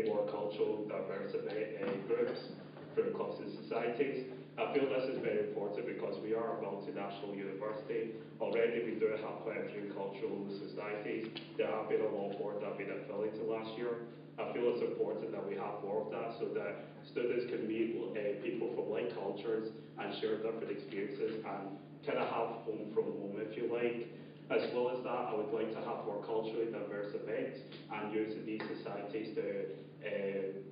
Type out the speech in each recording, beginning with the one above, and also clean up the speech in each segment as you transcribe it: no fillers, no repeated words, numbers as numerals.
more cultural, diverse groups through clubs and societies. I feel this is very important because we are a multinational university. Already we do have quite a few cultural societies. There have been a lot more that have been affiliated last year. I feel it's important that we have more of that so that students can meet people from like cultures and share different experiences and kind of have home from home, if you like. As well as that, I would like to have more culturally diverse events and use these societies to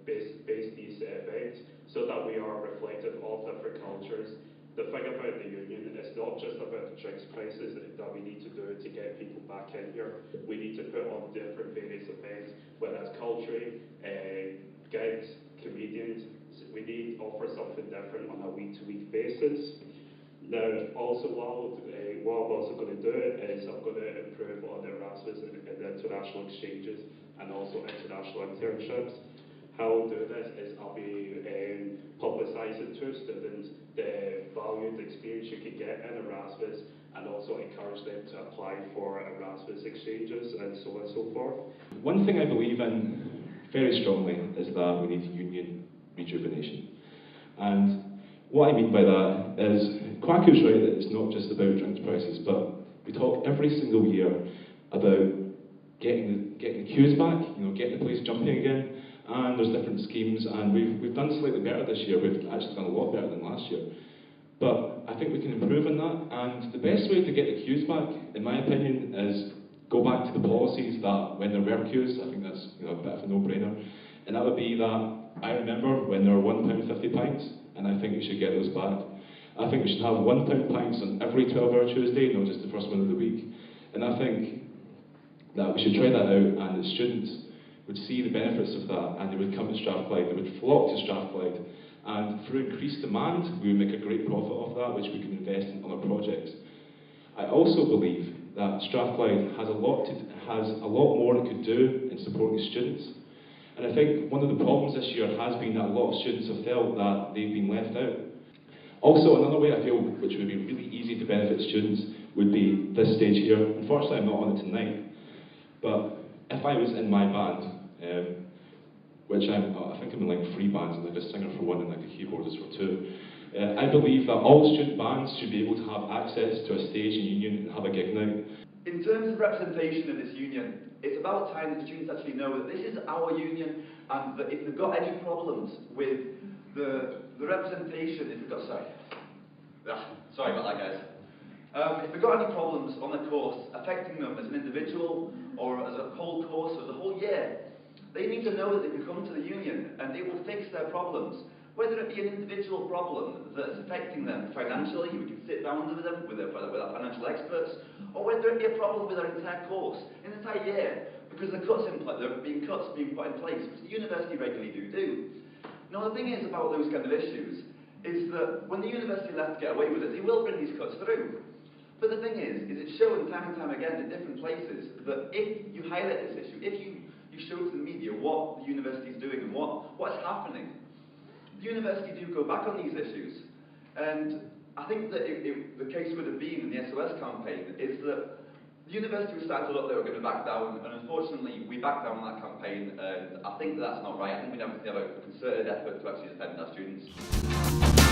base these events so that we are reflective of different cultures. The thing about the union is not just about the drinks prices that we need to do to get people back in here. We need to put on different various events, whether it's culture, gigs, comedians. We need to offer something different on a week-to-week basis. Now, also what I'm also going to do is I'm going to improve on the Erasmus and the international exchanges and also international internships. How I'll do this is I'll be publicising to students the valued experience you can get in Erasmus and also encourage them to apply for Erasmus exchanges and so on and so forth. One thing I believe in very strongly is that we need union rejuvenation. And what I mean by that is, Quacko's right that it's not just about drinks prices, but we talk every single year about getting the queues back, getting the place jumping again, and there's different schemes, and we've done slightly better this year. We've actually done a lot better than last year. But I think we can improve on that, and the best way to get the queues back, in my opinion, is go back to the policies that when there were queues. I think that's a bit of a no-brainer, and that would be that I remember when there were £1.50 pints, and I think we should get those back. I think we should have £1 pints on every 12-hour Tuesday, not just the first one of the week. And I think that we should try that out, and that students would see the benefits of that, and they would come to Strathclyde, they would flock to Strathclyde, and through increased demand, we would make a great profit off that, which we can invest in other projects. I also believe that Strathclyde has a lot more it could do in supporting students. And I think one of the problems this year has been that a lot of students have felt that they've been left out. Also, another way I feel which would be really easy to benefit students would be this stage here. Unfortunately, I'm not on it tonight, but if I was in my band, which I think I'm in like 3 bands, and like a singer for 1 and like a keyboardist for 2, I believe that all student bands should be able to have access to a stage in union and have a gig night. In terms of representation in this union, it's about time that students actually know that this is our union, and that if they've got any problems with the representation, if they've got, sorry about that, guys. If they've got any problems on the course affecting them as an individual or as a whole course or as a whole year, they need to know that they can come to the union and it will fix their problems. Whether it be an individual problem that's affecting them financially, we can sit down with them, with our financial experts, or whether it be a problem with our entire course, an entire year, because there are being cuts being put in place, which the university regularly do. Now the thing is about those kind of issues, is that when the university left to get away with it, they will bring these cuts through. But the thing is it's shown time and time again in different places that if you highlight this issue, if you show to the media what the university is doing and what's happening, the university do go back on these issues. And I think that the case would have been in the SOS campaign is that the university was starting to look they were going to back down, and unfortunately we backed down on that campaign, and I think that's not right. I think we have to have a concerted effort to actually defend our students.